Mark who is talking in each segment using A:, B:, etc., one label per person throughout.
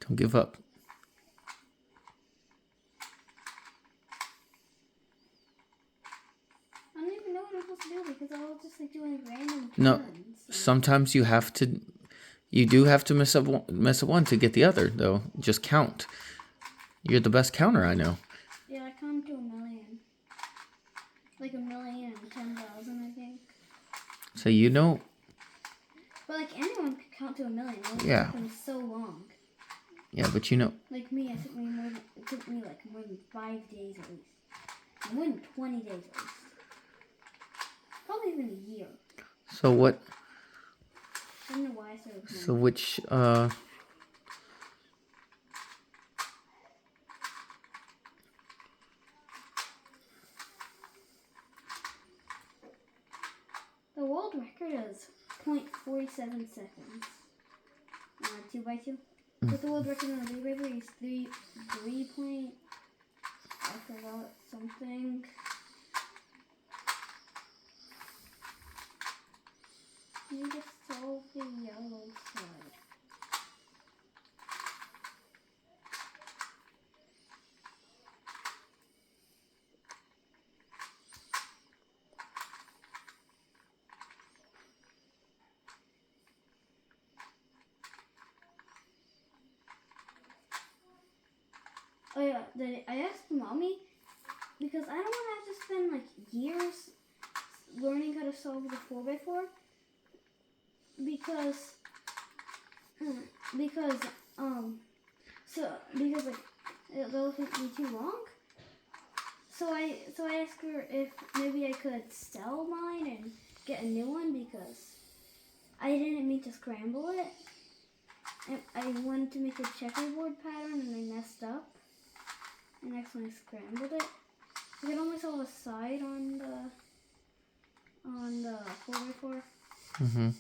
A: Don't give up.
B: I don't even know what I'm supposed to do because I was just like doing random
A: No,
B: turns.
A: sometimes you have to. You do have to mess up one to get the other, though. Just count. You're the best counter I know.
B: Yeah, I count to 1,000,000. Like 1,010,000, I think.
A: So you know.
B: But like anyone could count to 1,000,000. It only
A: Yeah.
B: took them so long.
A: Yeah, but you know.
B: Like me, it took me like more than 5 days at least. More than 20 days at least. Probably even a year.
A: So what?
B: I don't know why I started playing.
A: So which
B: The world record is 0.47 seconds. 2x2. But the world record on the river is 3 point. I forgot something. You just solve the yellow side. Oh yeah, I asked mommy because I don't want to have to spend like years learning how to solve the 4x4 because like that'll take me too long. So I asked her if maybe I could sell mine and get a new one because I didn't mean to scramble it. And I wanted to make a checkerboard pattern and I messed up. And accidentally scrambled it. I can only solve a side on the 4x4.
A: Mm-hmm.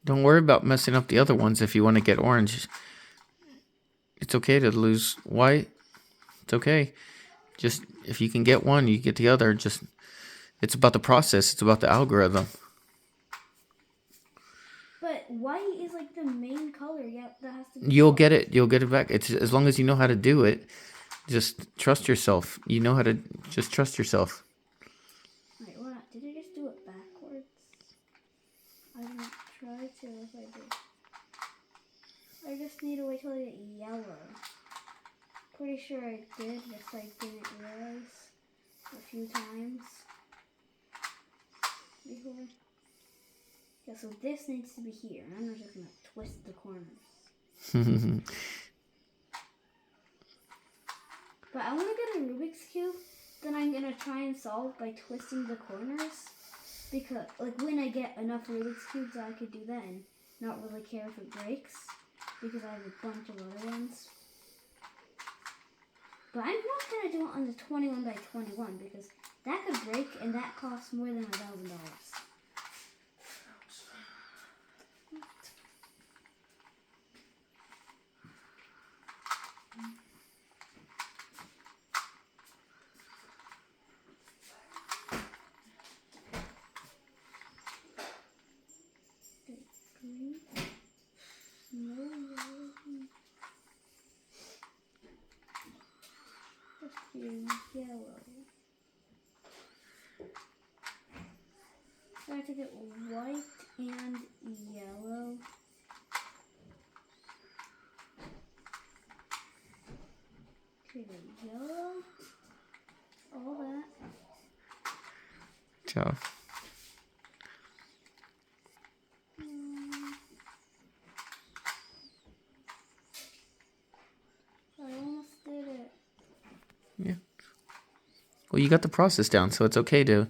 A: Don't worry about messing up the other ones if you want to get orange. It's okay to lose white. It's okay. Just if you can get one, you get the other. Just it's about the process. It's about the algorithm.
B: But white is like the main color. Yeah, that has to be.
A: You'll get it. You'll get it back. It's as long as you know how to do it. Just trust yourself. You know how to just trust yourself.
B: Wait, what? Did I just do it backwards? I didn't try to if I did. I just need to wait till I get yellow. Pretty sure I did, just I didn't realize a few times before. Yeah, so this needs to be here. I'm not just gonna twist the corners. But I want to get a Rubik's Cube, then I'm going to try and solve by twisting the corners. Because, like, when I get enough Rubik's Cubes, I could do that and not really care if it breaks. Because I have a bunch of other ones. But I'm not going to do it on the 21 by 21 because that could break and that costs more than $1,000. Yellow. So I have to get white and yellow. Okay, yellow. All that.
A: Ciao.
B: I almost did it.
A: Yeah. Well, you got the process down, so it's okay to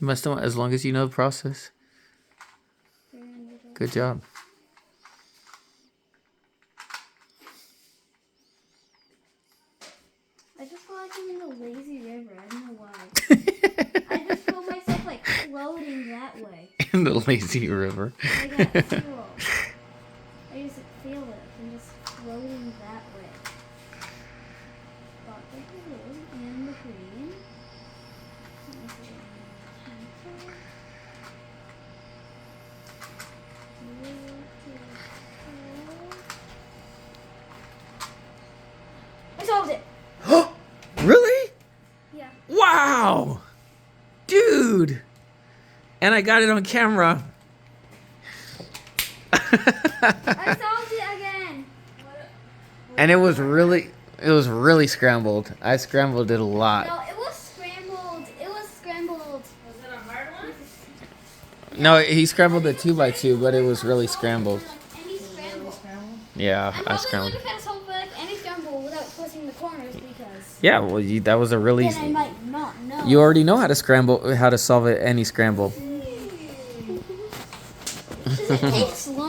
A: mess them up as long as you know the process. Good job.
B: I just feel like I'm in a lazy river. I don't know why. I just feel myself like floating that way.
A: In The lazy river.
B: I got 2. I just feel it. I'm just floating that way. Got the blue and the green. I solved it!
A: Really?
B: Yeah.
A: Wow! Dude! And I got it on camera.
B: I solved it again!
A: And it was really scrambled. I scrambled it a lot.
B: No, it was scrambled. It was scrambled.
C: Was it a hard one?
A: No, he scrambled it 2x2, but it was really scrambled.
B: Any scramble.
A: Yeah,
B: I'm
A: I
B: probably
A: scrambled.
B: going to kind of solve like any scramble without twisting the corners because
A: Yeah, well, that was a really.
B: then I might not know.
A: You already know how to solve it any scramble.
B: It takes long.